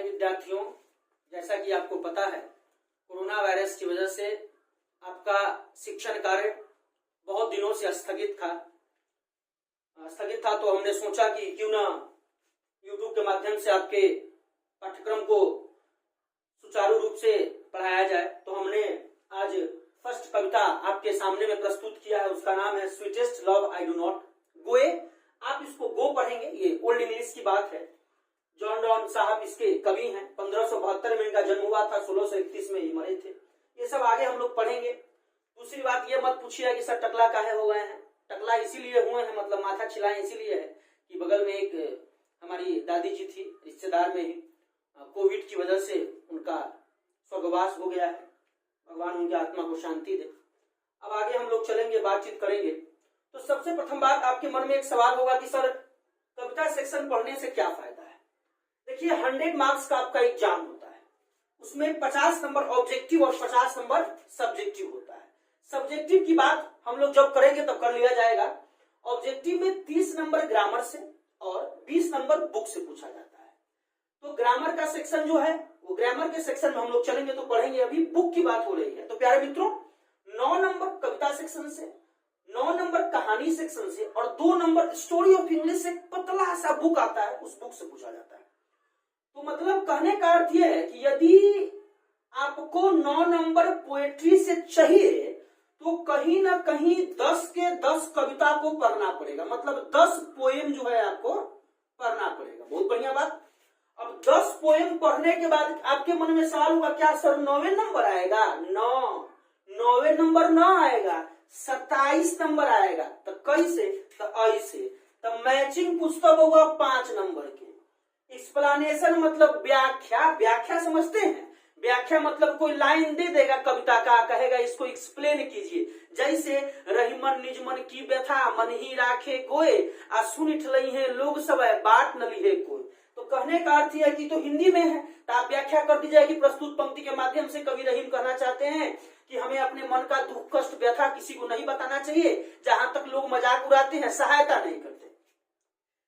विद्यार्थियों, जैसा कि आपको पता है कोरोना वायरस की वजह से आपका शिक्षण कार्य बहुत दिनों से स्थगित था। तो हमने सोचा कि क्यों ना YouTube के माध्यम से आपके पाठ्यक्रम को सुचारू रूप से पढ़ाया जाए। तो हमने आज फर्स्ट कविता आपके सामने में प्रस्तुत किया है, उसका नाम है sweetest love I do not go. आप इसको गो पढ़ेंगे, ये ओल्ड इंग्लिश की बात है। जॉन डॉन साहब इसके कवि हैं। 1572 में इनका जन्म हुआ था, 1631 में ये मरे थे। ये सब आगे हम लोग पढ़ेंगे। दूसरी बात ये मत पूछिए कि सर टकला काहे हो गए हैं। टकला इसीलिए हुए हैं, मतलब माथा छिलाए इसीलिए है कि बगल में एक हमारी दादी जी थी, रिश्तेदार में ही कोविड की वजह से उनका स्वर्गवास हो गया है। भगवान उनकी आत्मा को शांति दे। अब आगे हम लोग चलेंगे, बातचीत करेंगे। तो सबसे प्रथम बात, आपके मन में एक सवाल होगा कि सर कविता सेक्शन पढ़ने से क्या फायदा है। देखिए 100 मार्क्स का आपका एग्जाम होता है, उसमें 50 नंबर ऑब्जेक्टिव और 50 नंबर सब्जेक्टिव होता है। सब्जेक्टिव की बात हम लोग जब करेंगे तब कर लिया जाएगा। ऑब्जेक्टिव में 30 नंबर ग्रामर से और 20 नंबर बुक से पूछा जाता है। तो ग्रामर का सेक्शन जो है वो ग्रामर के सेक्शन में हम लोग चलेंगे तो पढ़ेंगे। अभी बुक की बात हो रही है। तो प्यारे मित्रों, 9 नंबर कविता सेक्शन से, 9 नंबर कहानी सेक्शन से और 2 नंबर स्टोरी ऑफ इंग्लिश से पतला सा बुक आता है, उस बुक से पूछा जाता है। तो मतलब कहने का अर्थ यह है कि यदि आपको 9 नंबर पोएट्री से चाहिए तो कहीं ना कहीं 10 के 10 कविता को पढ़ना पड़ेगा, मतलब 10 पोएम जो है आपको पढ़ना पड़ेगा। बहुत बढ़िया बात। अब 10 पोएम पढ़ने के बाद आपके मन में सवाल होगा, क्या सर 9वें नंबर आएगा? 9वें नंबर ना आएगा, 27 नंबर आएगा। तो कैसे? तो ऐसे। तो मैचिंग पुस्तक होगा 5 नंबर के। एक्सप्लेनेशन मतलब व्याख्या। व्याख्या समझते हैं? व्याख्या मतलब कोई लाइन दे देगा कविता का, कहेगा इसको एक्सप्लेन कीजिए। जैसे रहीमन निजमन की व्यथा मन ही राखे कोय, आ सुन ठलई है लोग सब बाट न लिहे कोई। तो कहने का अर्थ है कि तो हिंदी में है, तो आप व्याख्या कर दी जाएगी। प्रस्तुत पंक्ति के माध्यम से कवि रहीम कहना चाहते हैं कि हमें अपने मन का दुख कष्ट व्यथा किसी को नहीं बताना चाहिए। जहां तक लोग मजाक उड़ाते हैं, सहायता नहीं करते।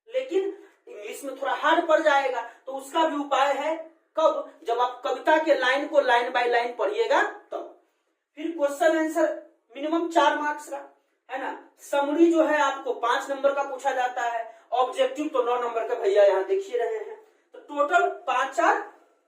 लेकिन इंग्लिश में थोड़ा हार्ड पड़ जाएगा, तो उसका भी उपाय है। कब? जब आप कविता के लाइन को लाइन बाय लाइन पढ़िएगा तब। फिर क्वेश्चन आंसर मिनिमम 4 मार्क्स का है ना। समरी जो है आपको 5 नंबर का पूछा जाता है। ऑब्जेक्टिव तो 9 नंबर का भैया यहाँ देखिए रहे हैं। तो टोटल 5 4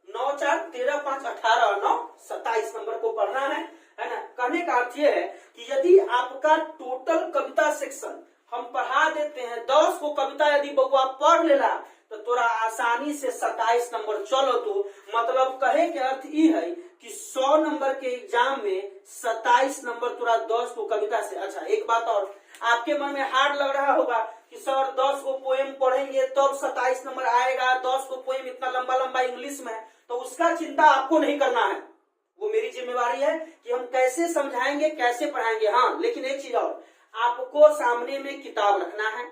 9 4 13 5 18 और 9 27 नंबर को पढ़ना है ना। कहने का अर्थ यह है कि यदि आपका टोटल कविता सेक्शन हम पढ़ा देते हैं, 10 को कविता यदि बउआ पढ़ लेला तो तोरा आसानी से 27 नंबर चलो। तो मतलब कहे के अर्थ ये है कि 100 नंबर के एग्जाम में 27 नंबर तोरा 10 को कविता से। अच्छा एक बात और, आपके मन में हार्ड लग रहा होगा कि सर 10 को पोएम पढ़ेंगे तब 27 नंबर आएगा, 10 को पोएम इतना लंबा लंबा इंग्लिश में, तो उसका चिंता आपको नहीं करना है। वो मेरी जिम्मेवारी है कि हम कैसे समझाएंगे, कैसे पढ़ाएंगे। हाँ, लेकिन एक चीज और, आपको सामने में किताब रखना है।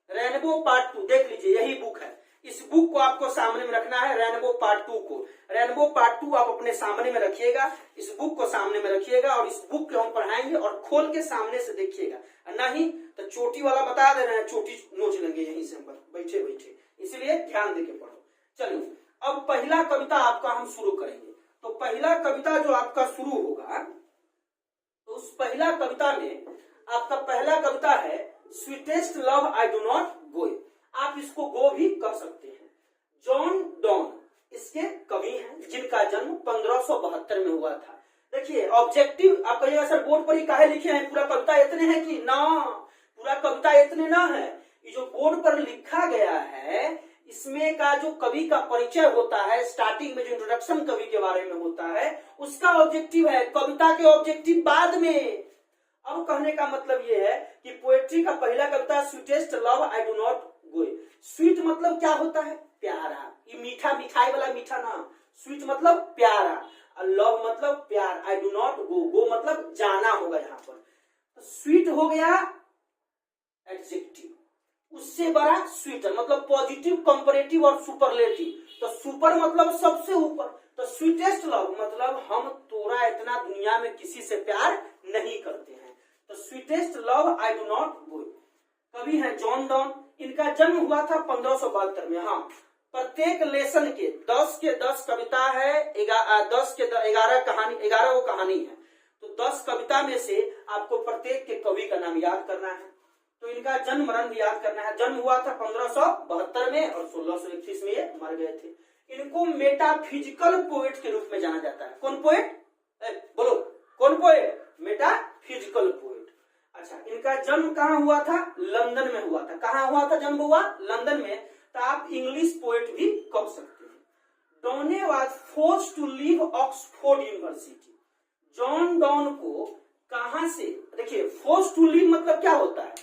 रेनबो पार्ट 2 देख लीजिए, यही बुक है। इस बुक को आपको सामने में रखना है, रेनबो पार्ट 2 को। रेनबो पार्ट 2 आप अपने सामने में रखिएगा, इस बुक को सामने में रखिएगा और इस बुक को हम पढ़ाएंगे और खोल के सामने से देखिएगा। नहीं तो चोटी वाला बता दे रहे हैं, चोटी नोच लेंगे यहीं से बैठे बैठे, इसलिए ध्यान देके पढ़ो। चलिए अब पहला कविता आपका हम शुरू करेंगे। तो पहला कविता जो आपका शुरू होगा, तो उस पहला कविता में आपका पहला कविता है sweetest love I do not गो। आप इसको गो भी कह सकते हैं। जॉन डॉन इसके कवि हैं, जिनका जन्म 1572 में हुआ था। देखिए ऑब्जेक्टिव आप कहिएगा सर बोर्ड पर ही काहे लिखे हैं, पूरा कविता इतने हैं कि ना, पूरा कविता इतने ना है। ये जो बोर्ड पर लिखा गया है इसमें का जो कवि का परिचय होता है, स्टार्टिंग में जो इंट्रोडक्शन कवि के बारे में होता है उसका ऑब्जेक्टिव है। कविता के ऑब्जेक्टिव बाद में। अब कहने का मतलब ये है कि पोएट्री का पहला कविता sweetest love I do not go. Sweet मतलब क्या होता है? प्यारा। ये मीठा, मिठाई वाला मीठा ना। स्वीट मतलब प्यारा और लव मतलब प्यार। आई डू नॉट गो, गो मतलब जाना होगा यहाँ पर। तो स्वीट हो गया एडजेक्टिव, उससे बड़ा स्वीटर मतलब पॉजिटिव, कंपैरेटिव और सुपरलेटिव। तो सुपर मतलब सबसे ऊपर। तो स्वीटेस्ट लव मतलब हम तोरा इतना दुनिया में किसी से प्यार नहीं करते हैं। तो sweetest love I do not गो। कवि है जॉन डॉन, इनका जन्म हुआ था 1572 में। हाँ प्रत्येक लेसन के 10 कविता है, 11 कहानी, 11 वो कहानी है। तो 10 कविता में से आपको प्रत्येक के कवि का नाम याद करना है। तो इनका जन्म मरण भी याद करना है। जन्म हुआ था 1572 में और 1631 में ये मर गए थे। इनको मेटाफिजिकल पोएट के रूप में जाना जाता है। कौन पोएट? बोलो कौन पोएट? Metaphysical poet. अच्छा, इनका जन्म कहाँ हुआ था? लंदन में हुआ था। कहाँ हुआ था जन्म हुआ? लंदन में। तो आप इंग्लिश पोएट भी कह सकते हैं। Donne was forced to leave Oxford University. John Donne को कहां से, देखिए फोर्स टू लीव मतलब क्या होता है?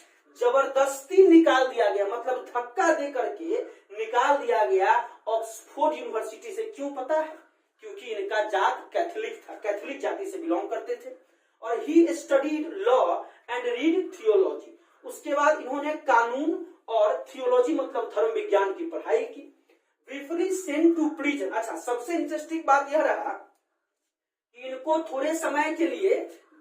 जबरदस्ती निकाल दिया गया, मतलब धक्का दे करके निकाल दिया गया ऑक्सफोर्ड यूनिवर्सिटी से। क्यों पता है? क्योंकि इनका जात कैथोलिक था, कैथोलिक जाति से बिलोंग करते थे। और he studied law and read theology. उसके बाद इन्होंने कानून और थियोलॉजी मतलब धर्म विज्ञान की पढ़ाई की। Briefly sent to prison. अच्छा, सबसे इंटरेस्टिंग बात यह रहा कि इनको थोड़े समय के लिए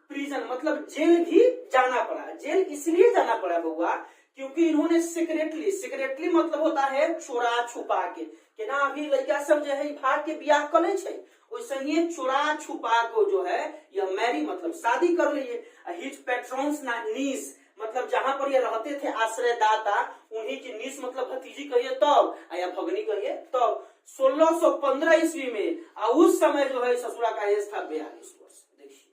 प्रिजन मतलब जेल भी जाना पड़ा। जेल इसलिए जाना पड़ा बउआ क्योंकि इन्होंने सिक्रेटली मतलब होता है चोरा छुपा के, कि ना अभी लड़का सब जो है भाग के बियाह कर ले छे, वैसे ही चोरा छुपा को जो है यह मैरी मतलब शादी कर लिए। हिज पेट्रॉन्स ना नीस मतलब जहां पर ये रहते थे आश्रयदाता, उन्हीं की नीस मतलब भतीजी कहिए तब या भगनी कहिए तब। 1615 ईस्वी में उस समय जो है ससुरा का एज था 42 वर्ष। देखिए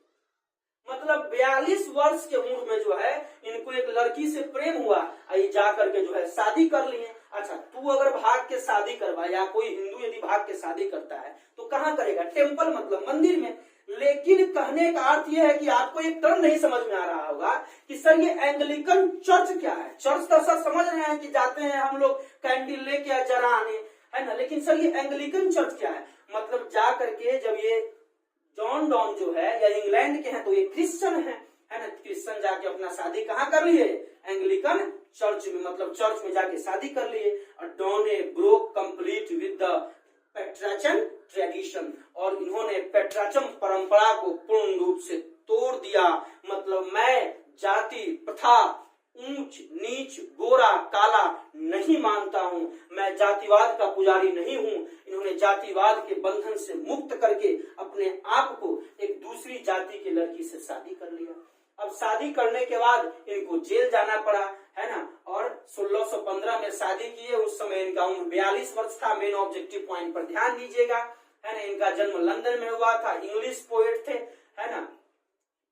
मतलब 42 वर्ष के उम्र में जो है इनको एक लड़की से प्रेम हुआ, ये जा करके जो है शादी कर लिए। अच्छा, तू अगर भाग के शादी करवा या कोई हिंदू यदि भाग के शादी करता है तो कहाँ करेगा? टेम्पल मतलब मंदिर में। लेकिन कहने का अर्थ यह है कि आपको एक टर्म नहीं समझ में आ रहा होगा कि सर ये एंग्लिकन चर्च क्या है। चर्च तो सर समझ रहे हैं कि जाते हैं हम लोग कैंडल लेके जराने, है ना, लेकिन सर ये एंग्लिकन चर्च क्या है? मतलब जा करके जब ये जॉन डॉन जो है या इंग्लैंड के हैं तो ये क्रिश्चियन है ना, क्रिश्चियन जाके अपना शादी कहाँ कर लिए? एंग्लिकन चर्च में, मतलब चर्च में जाके शादी कर लिए। और Donne broke complete with the Petrarchan tradition, और इन्होंने पेट्राचम परंपरा को पूर्ण रूप से तोड़ दिया। मतलब मैं जाति प्रथा, ऊंच नीच, गोरा काला नहीं मानता हूं, मैं जातिवाद का पुजारी नहीं हूं। इन्होंने जातिवाद के बंधन से मुक्त करके अपने आप को एक दूसरी जाति की लड़की से शादी कर लिया। अब शादी करने के बाद इनको जेल जाना पड़ा, है ना, और 1615 में शादी किए। उस समय इनका उम्र 42 वर्ष था। मेन ऑब्जेक्टिव पॉइंट पर ध्यान दीजिएगा, है ना। इनका जन्म लंदन में हुआ था, इंग्लिश पोएट थे, है ना।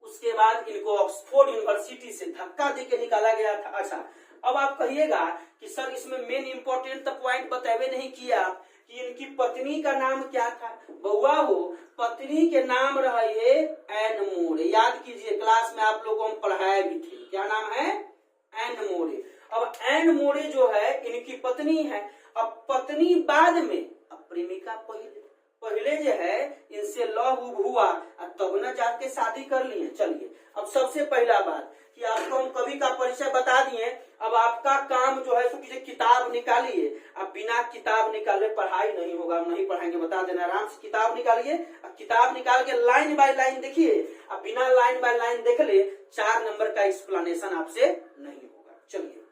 उसके बाद इनको ऑक्सफोर्ड यूनिवर्सिटी से धक्का देके निकाला गया था। अच्छा, अब आप कहिएगा कि सर इसमें मेन इंपॉर्टेंट तो पॉइंट बतावे नहीं किया कि इनकी पत्नी का नाम क्या था। बउआ हो, पत्नी के नाम रहे एन मोरे। याद कीजिए, क्लास में आप लोगों को पढ़ाया भी थे, क्या नाम है? एन मोरे। अब एन मोरे जो है इनकी पत्नी है। अब पत्नी बाद में, अब प्रेमिका पहले जो है इनसे लव हुआ तब न जाके शादी कर लिए। चलिए, अब सबसे पहला बात कि आपको हम कवि का परिचय बता दिए। अब आपका काम जो है कि किताब निकालिए। अब बिना किताब निकाले पढ़ाई नहीं होगा, हम नहीं पढ़ाएंगे, बता देना। आराम से किताब निकालिए। अब किताब निकाल के लाइन बाय लाइन देखिए। अब बिना लाइन बाय लाइन देख ले 4 नंबर का एक्सप्लेनेशन आपसे नहीं होगा। चलिए,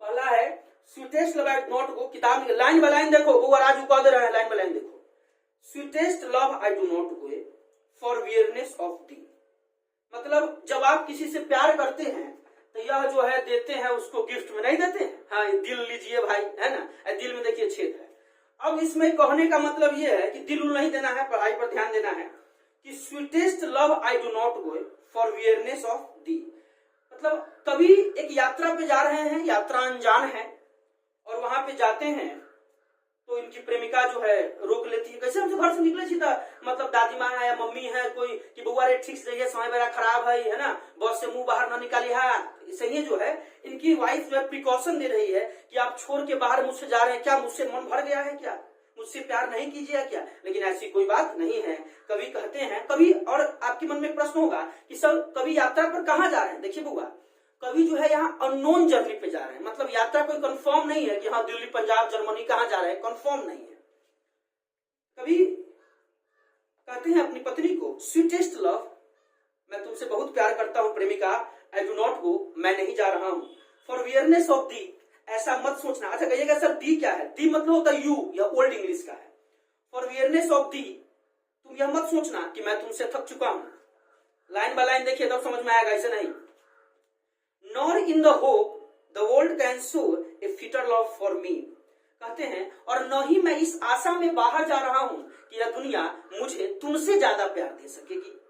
पहला है sweetest love I do not गो। किताब लाइन बाय लाइन देखो, वो राजू कह दे रहे हैं, लाइन बाय लाइन देखो। Sweetest love I do not go for weariness of thee. मतलब जब आप किसी से प्यार करते हैं तो यह जो है देते हैं उसको गिफ्ट में, नहीं देते हैं? हाँ, दिल लीजिए भाई, है ना। दिल में देखिए छेद है। अब इसमें कहने का मतलब यह है कि दिल नहीं देना है, पढ़ाई पर ध्यान देना है। कि sweetest love I do not go for weariness of thee, मतलब कभी एक यात्रा पे जा रहे हैं, यात्रा अनजान है, और वहां पे जाते हैं तो इनकी प्रेमिका जो है रोक लेती है। कैसे हमसे घर से निकले थी, मतलब दादी माँ है या मम्मी है कोई कि बउआ रे ठीक से जाइए, समय मेरा खराब है ना, बस से मुंह बाहर ना निकाली है। सही जो है इनकी वाइफ जो है प्रिकॉशन दे रही है कि आप छोड़ के बाहर मुझसे जा रहे हैं, क्या मुझसे मन भर गया है, क्या मुझसे प्यार नहीं कीजिए क्या? लेकिन ऐसी कोई बात नहीं है। कभी कहते हैं, कभी, और आपके मन में प्रश्न होगा कि सर कभी यात्रा पर कहाँ जा रहे हैं। देखिए बुआ, कभी जो है यहाँ अननोन जर्नी पे जा रहे हैं, मतलब यात्रा कोई कंफर्म नहीं है कि हाँ दिल्ली, पंजाब, जर्मनी कहाँ जा रहे हैं, कंफर्म नहीं है। कभी कहते हैं अपनी पत्नी को, स्वीटेस्ट लव, मैं तुमसे बहुत प्यार करता हूँ प्रेमिका, आई डू नॉट गो, मैं नहीं जा रहा हूँ, फॉर वियरनेस ऑफ दी, ऐसा मत सोचना। अच्छा कहिएगा सर दी क्या है? दी मतलब होता है यू, यह ओल्ड इंग्लिश का है। फॉर वियरनेस ऑफ दी, तुम यह मत सोचना कि मैं तुमसे थक चुका हूं। लाइन बाय लाइन देखिए तब समझ में आएगा, ऐसे नहीं। Nor in the hope the world can show A fitter love for मी, कहते हैं और न ही मैं इस आशा में बाहर जा रहा हूं कि यह दुनिया मुझे तुमसे ज्यादा प्यार दे सकेगी।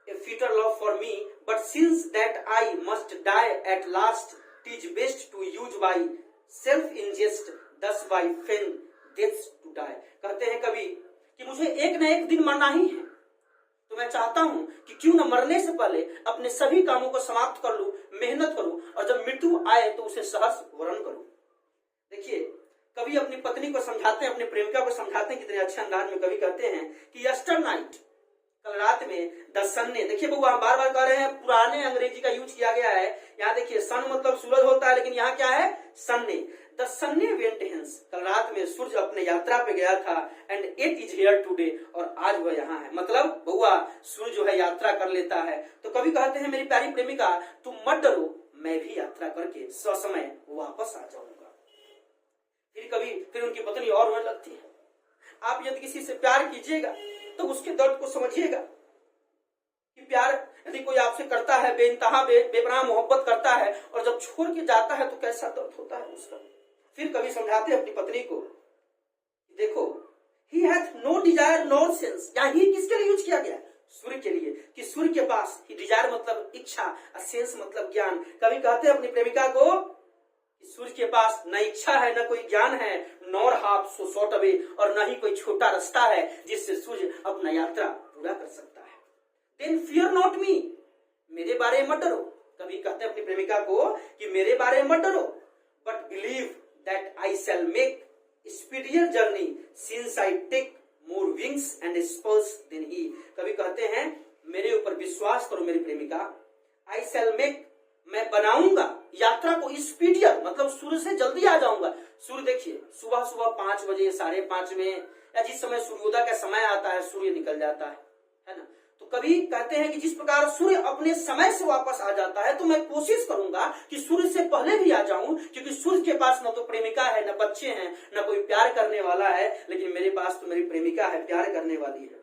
A fitter love for me, but since that I must die at last, it is best to use myself in jest, thus by feigned deaths to die. कहते हैं कभी कि मुझे एक न एक दिन मरना ही है, तो मैं चाहता हूं कि क्यों न मरने से पहले अपने सभी कामों को समाप्त कर लूं, मेहनत करूं और जब मृत्यु आए तो उसे सहर्ष वरण करूं। देखिए कभी अपनी पत्नी को समझाते हैं, अपने प्रेमिका को समझाते हैं कितने अच्छे अंदाज में। कभी कहते हैं कि यस्टर नाइट, कल रात में, द सन्ने, देखिए बउआ हम बार बार कह रहे हैं पुराने अंग्रेजी का यूज किया गया है। यहाँ देखिए सन मतलब सूरज होता है, लेकिन यहाँ क्या है? सन्ने। द सन्ने वेंट हेंस, कल रात में सूर्य अपने यात्रा पे गया था। And it is here today, और आज वह यहाँ है। मतलब बउआ सूर्य जो है यात्रा कर लेता है। तो कभी कहते हैं मेरी प्यारी प्रेमिका तुम मत डरो, मैं भी यात्रा करके ससमय वापस आ जाऊंगा। फिर उनकी पत्नी और रोने लगती है। आप यदि किसी से प्यार कीजिएगा तो उसके दर्द को समझिएगा कि प्यार यदि कोई आपसे करता है, बेइंतहा बेपनाह मोहब्बत करता है और जब छोड़ के जाता है तो कैसा दर्द होता है उसका। फिर कभी समझाते हैं अपनी पत्नी को, देखो he hath no desire nor sense, या ही किसके लिए यूज किया गया? सूर्य के लिए, कि सूर्य के पास ही डिजायर मतलब इच्छा, सेंस मतलब ज्ञान। कभी कहते हैं अपनी प्रेमिका को सूर्य के पास न इच्छा है न कोई ज्ञान है, nor half so short away, और न ही कोई छोटा रास्ता है जिससे सूर्य अपना यात्रा पूरा कर सकता है। देन फियर नॉट मी, मेरे बारे में मत डरो। कभी कहते हैं अपनी प्रेमिका को कि मेरे बारे में मत डरो, but believe that I shall make speedier journey since I take more wings and spurs than he. कभी कहते हैं मेरे ऊपर विश्वास करो मेरी प्रेमिका, आई शैल मेक, मैं बनाऊंगा यात्रा को स्पीडियर, मतलब सूर्य से जल्दी आ जाऊंगा। सूर्य देखिए सुबह सुबह 5 बजे, 5:30 में, या जिस समय सूर्योदय का समय आता है सूर्य निकल जाता है ना। तो कभी कहते हैं कि जिस प्रकार सूर्य अपने समय से वापस आ जाता है, तो मैं कोशिश करूंगा कि सूर्य से पहले भी आ जाऊं, क्योंकि सूर्य के पास न तो प्रेमिका है, न बच्चे हैं, न कोई प्यार करने वाला है, लेकिन मेरे पास तो मेरी प्रेमिका है, प्यार करने वाली है।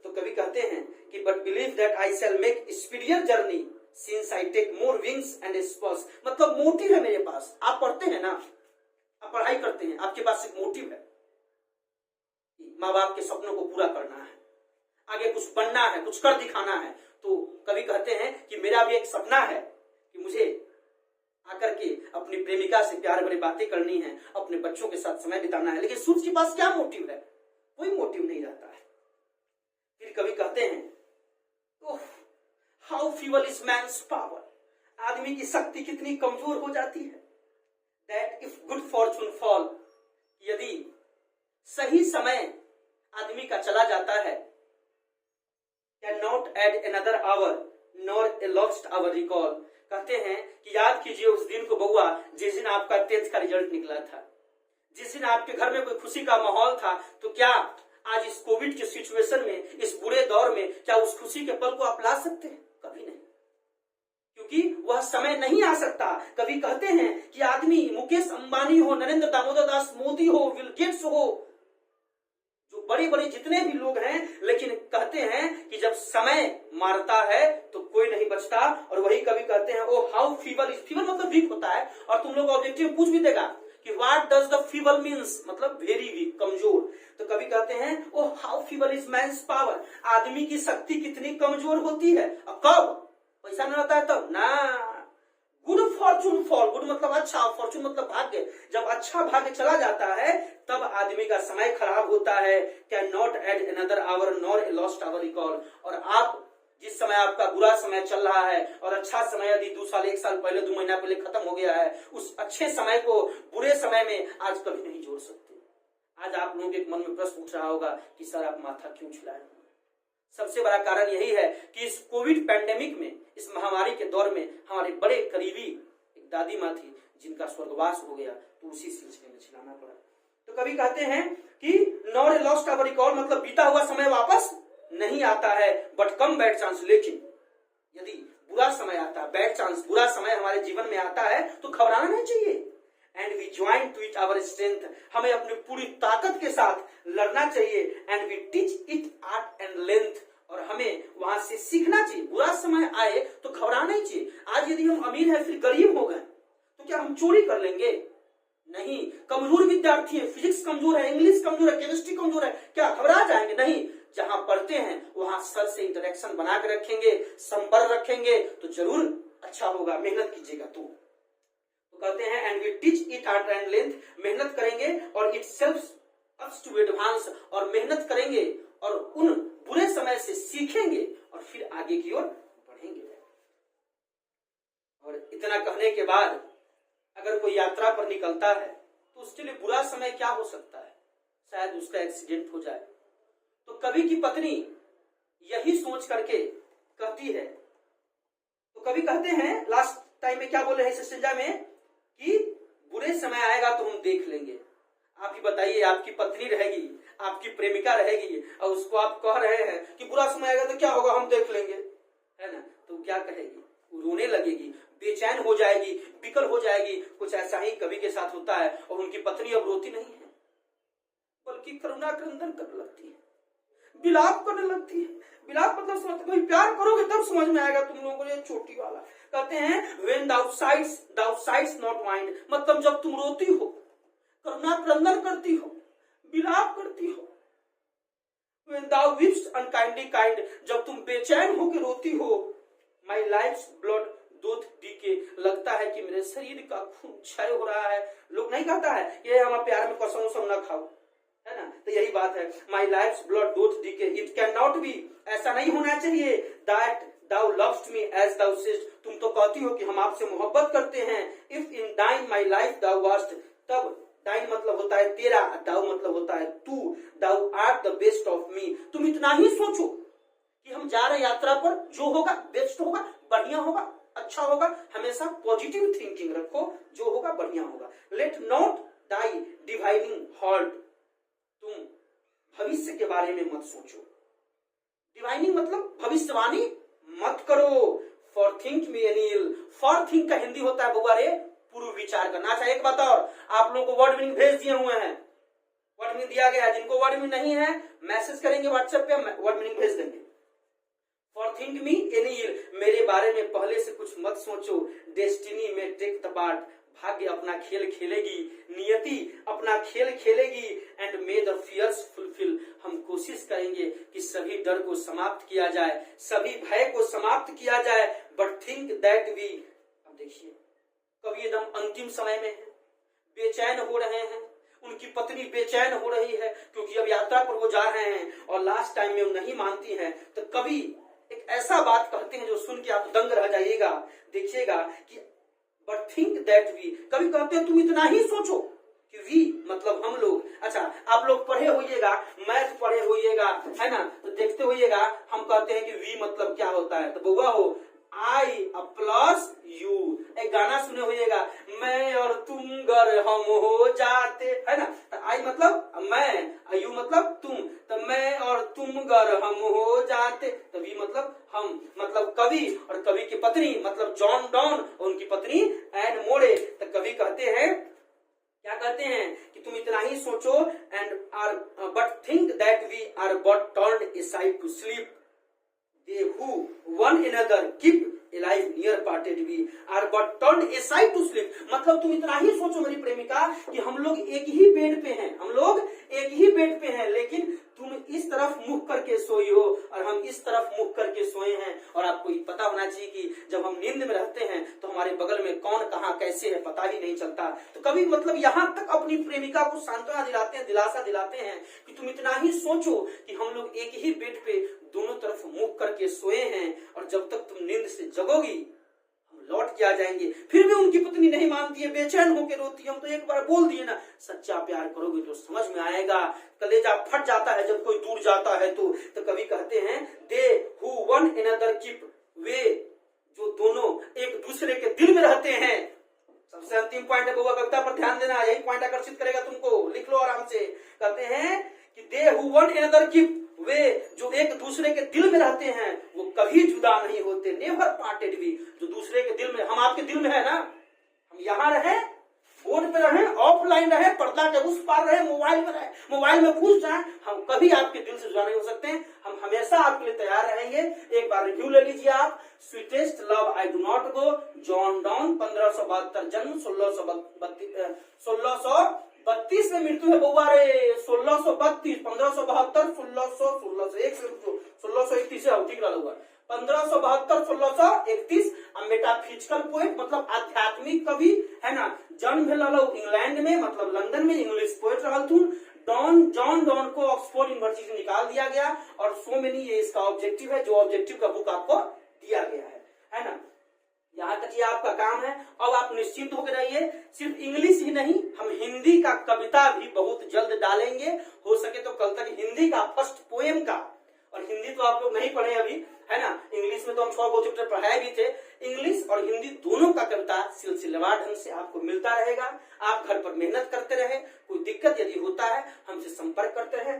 तो कभी कहते हैं कि but believe that I shall make speedier journey since I take more wings and spurs, मतलब मोटिव है मेरे पास। आप पढ़ते हैं ना, आप पढ़ाई करते हैं, आपके पास एक मोटिव है, माँ बाप के सपनों को पूरा करना है, आगे कुछ बनना है, कुछ कर दिखाना है। तो कभी कहते हैं कि मेरा भी एक सपना है कि मुझे आकर के अपनी प्रेमिका से प्यार भरी बातें करनी है, अपने बच्चों के साथ समय बिताना है। लेकिन सूर्य के पास क्या मोटिव है? कोई मोटिव नहीं रहता है। फिर कभी कहते हैं how feeble is man's power, आदमी की शक्ति कितनी कमजोर हो जाती है। That if good fortune fall, यदि सही समय आदमी का चला जाता है, can not add another hour nor a lost hour recall. कहते हैं कि याद कीजिए उस दिन को बउआ जिस दिन आपका 10th का रिजल्ट निकला था, जिस दिन आपके घर में कोई खुशी का माहौल था। तो क्या आज इस कोविड के सिचुएशन में, इस बुरे दौर में, क्या उस खुशी के पल को आप ला सकते हैं? कभी नहीं, क्योंकि वह समय नहीं आ सकता। कभी कहते हैं कि आदमी मुकेश अंबानी हो, नरेंद्र दामोदर दास मोदी हो, बिल गेट्स हो, जो बड़े बड़े जितने भी लोग हैं, लेकिन कहते हैं कि जब समय मारता है तो कोई नहीं बचता। और वही कभी कहते हैं O how feeble is, feeble मतलब वीक होता है। और तुम लोग ऑब्जेक्टिव पूछ भी देगा कि what does the feeble means, मतलब वेरी वीक, कमजोर। तो कभी कहते हैं O how feeble is man's power, आदमी की शक्ति कितनी कमजोर होती है। अब कब? पैसा न रहता है तब ना। गुड फॉर्चून फॉल, गुड मतलब अच्छा, फॉर्चून मतलब भाग्य। जब अच्छा भाग्य चला जाता है तब आदमी का समय खराब होता है। Can not add another hour nor a lost hour recall. और आप जिस समय आपका बुरा समय चल रहा है और अच्छा समय यदि 2 साल 1 साल पहले 2 महीना पहले खत्म हो गया है, उस अच्छे समय को बुरे समय में आज कभी नहीं जोड़ सकते। आज आप लोगों के मन में प्रश्न उठ रहा होगा कि सर आप माथा क्यों छिलाए? सबसे बड़ा कारण यही है कि इस कोविड पैंडेमिक में, इस महामारी के दौर में हमारे बड़े करीबी एक दादी माँ थी जिनका स्वर्गवास हो गया, तो उसी सिलसिले में छिलाना पड़ा। तो कभी कहते हैं कि not a lost hour recall, मतलब बीता हुआ समय वापस नहीं आता है, बट कम बैड चांस। लेकिन यदि बुरा समय आता है, बैड चांस, बुरा समय हमारे जीवन में आता है तो घबराना नहीं चाहिए। And we join to it our strength, हमें अपनी पूरी ताकत के साथ लड़ना चाहिए। And we teach it art and length, और हमें वहां से सीखना चाहिए। बुरा समय आए तो घबराना नहीं चाहिए। आज यदि हम अमीर हैं फिर गरीब हो गए तो क्या हम चोरी कर लेंगे? नहीं। कमजोर विद्यार्थी है, फिजिक्स कमजोर है, इंग्लिश कमजोर है, केमिस्ट्री कमजोर है, क्या घबरा जाएंगे? नहीं। जहां पढ़ते हैं वहां सर से इंटरेक्शन बना के रखेंगे, संपर्क रखेंगे तो जरूर अच्छा होगा। मेहनत कीजिएगा तो कहते हैं and we teach it art and length, मेहनत करेंगे और itself us to advance, और मेहनत करेंगे और उन बुरे समय से सीखेंगे और फिर आगे की ओर बढ़ेंगे। और इतना कहने के बाद अगर कोई यात्रा पर निकलता है तो उसके लिए बुरा समय क्या हो सकता है? शायद उसका एक्सीडेंट हो जाए। तो कवि की पत्नी यही सोच करके कहती है, तो कवि कहते हैं लास्ट टाइम में क्या बोले हैं इस स्टेंजा में कि बुरे समय आएगा तो हम देख लेंगे। आप ही बताइए, आपकी पत्नी रहेगी, आपकी प्रेमिका रहेगी और उसको आप कह रहे हैं कि बुरा समय आएगा तो क्या होगा, हम देख लेंगे, है ना? तो क्या कहेगी? रोने लगेगी, बेचैन हो जाएगी, बिकल हो जाएगी। कुछ ऐसा ही कवि के साथ होता है और उनकी पत्नी अब रोती नहीं है बल्कि करुणा क्रंदन करने लगती है, विलाप करने लगती है। विलाप मतलब समझते, कोई प्यार करोगे तब समझ में आएगा तुम लोगों को, ये छोटी वाला। कहते हैं when thou sighs not mind, मतलब जब तुम रोती हो, करुणा क्रंदन करती हो, विलाप करती हो। when thou weeps unkindly kind, जब तुम बेचैन होकर रोती हो। my life's blood doth decay, लगता है कि मेरे शरीर का खून क्षय हो रहा है। लोग नहीं कहता है ये हमारे प्यार में कसम उसम ना खाओ, है ना? तो यही बात है, my life's blood doth decay, it cannot be, ऐसा नहीं होना चाहिए। that thou lovest me as thou sayest, तुम तो कहती हो कि हम आपसे मोहब्बत करते हैं। if in thine my life thou wast, तब thine मतलब होता है तेरा, thou मतलब होता है तू, thou art the best of me, तुम इतना ही सोचो कि हम जा रहे यात्रा पर, जो होगा बेस्ट होगा, बढ़िया होगा, अच्छा होगा। हमेशा पॉजिटिव थिंकिंग रखो, जो होगा बढ़िया होगा। Let not die divining halt, तुम भविष्य के बारे में मत सोचो। डिवाइनिंग मतलब भविष्यवाणी मत करो। For think me any ill, for think का हिंदी होता है बुआ रे पूर्व विचार करना। अच्छा एक बात और, आप लोगों को वर्ड मीनिंग भेज दिए हुए हैं, वर्ड मीनिंग दिया गया है। जिनको वर्ड मीनिंग नहीं है मैसेज करेंगे व्हाट्सएप पे, वर्ड मीनिंग भेज देंगे। फॉर थिंक मी एनी इल, मेरे बारे में पहले से कुछ मत सोचो। डेस्टिनी में टेक द पार्ट, भाग्य अपना खेल खेलेगी, नियति अपना खेल खेलेगी। And may the fears fulfil, हम कोशिश करेंगे कि सभी डर को समाप्त किया जाए, सभी भय को समाप्त किया जाए। बट थिंक दैट वी, अब देखिए कभी एकदम अंतिम समय में है, बेचैन हो रहे हैं, उनकी पत्नी बेचैन हो रही है क्योंकि अब यात्रा पर वो जा रहे हैं और लास्ट टाइम में वो नहीं मानती है। तो कभी एक ऐसा बात कहते हैं जो सुन के आप दंग रह जाइएगा। देखिएगा कि बट थिंक दैट वी, कभी कहते हैं तुम इतना ही सोचो कि वी मतलब हम लोग। अच्छा आप लोग पढ़े होइएगा, मैथ पढ़े होइएगा, है ना? तो देखते होइएगा हम कहते हैं कि वी मतलब क्या होता है। तो बउआ हो आई प्लस यू, एक गाना सुने होइएगा, मैं और तुम गर हम हो जाते, है ना? तो आई मतलब मैं, यू मतलब तुम, तो मैं और तुम गर हम हो जाते, तो वी मतलब हम, मतलब कवि और कवि की पत्नी मतलब जॉन डॉन और उनकी पत्नी एन मोड़े। तो कवि कहते हैं, क्या कहते हैं कि तुम इतना ही सोचो। And are but think that we are but turned aside to sleep, they who one another keep alive near parted we are but turned aside to sleep, मतलब तुम इतना ही सोचो मेरी प्रेमिका कि हम लोग एक ही बेड पे हैं, हम लोग एक ही बेड पे हैं, लेकिन तुम इस तरफ मुख करके सोई हो और हम इस तरफ मुख करके सोए हैं। और आपको पता होना चाहिए कि जब हम नींद में रहते हैं तो हमारे बगल में कौन कहाँ कैसे है पता ही नहीं चलता। तो कभी मतलब यहाँ तक अपनी प्रेमिका को सांत्वना दिलाते हैं, दिलासा दिलाते हैं कि तुम इतना ही सोचो कि हम लोग एक ही बेड पे दोनों तरफ मुख करके सोए हैं और जब तक तुम नींद से जगोगी हम लौट के आ जाएंगे। फिर भी उनकी पत्नी नहीं मानती है, बेचैन होकर रोती है। हम तो एक बार बोल दिए ना, सच्चा प्यार करोगे तो समझ में आएगा। कलेजा फट जाता है जब कोई दूर जाता है तो कवि कहते हैं दे हु वन अनदर कीप, वे जो दोनों एक दूसरे के दिल में रहते हैं। सबसे अंतिम पॉइंट है बउआ, कविता पर ध्यान देना, यही पॉइंट आकर्षित करेगा तुमको, लिख लो आराम से। कहते हैं कि दे हु वन अनदर कीप, वे जो एक दूसरे के दिल में रहते हैं वो कभी जुदा नहीं होते। नेवर पार्टेड वी, जो दूसरे के दिल में, हम आपके दिल में है ना, हम यहाँ रहे बोर्ड पे रहे, ऑफलाइन रहे, पर्दा के उस पार रहे, मोबाइल में रहे, मोबाइल में घुस जाए, हम कभी आपके दिल से जुदा नहीं हो सकते हैं। हम हमेशा आपके लिए तैयार रहेंगे। एक बार रिव्यू ले लीजिए आप। Sweetest love I do not go, John Donne, 1572 जन्म, 1632 में मृत्यु है बउआ रे, 1632, 1572, 1631 से ठीक रहा हुआ, 1572, 1631। मेटाफिजिकल पोएट मतलब आध्यात्मिक कवि है ना। जन्म भेल इंग्लैंड में मतलब लंदन में, इंग्लिश पोएट रहल थून। जॉन डॉन को ऑक्सफोर्ड यूनिवर्सिटी से निकाल दिया गया और सो मेनी ये इसका ऑब्जेक्टिव है, जो ऑब्जेक्टिव का बुक आपको दिया गया है ना। यहाँ तक ये आपका काम है। अब आप निश्चिंत होकर रहिए। सिर्फ इंग्लिश ही नहीं, हम हिंदी का कविता भी बहुत जल्द डालेंगे। हो सके तो कल तक हिंदी का फर्स्ट पोएम का, और हिंदी तो आप लोग नहीं पढ़े अभी है ना, इंग्लिश में तो हम 6 चैप्टर पढ़ाए भी थे। इंग्लिश और हिंदी दोनों का कविता सिलसिलेवार ढंग से आपको मिलता रहेगा। आप घर पर मेहनत करते रहे। कोई दिक्कत यदि होता है हमसे संपर्क करते रहे।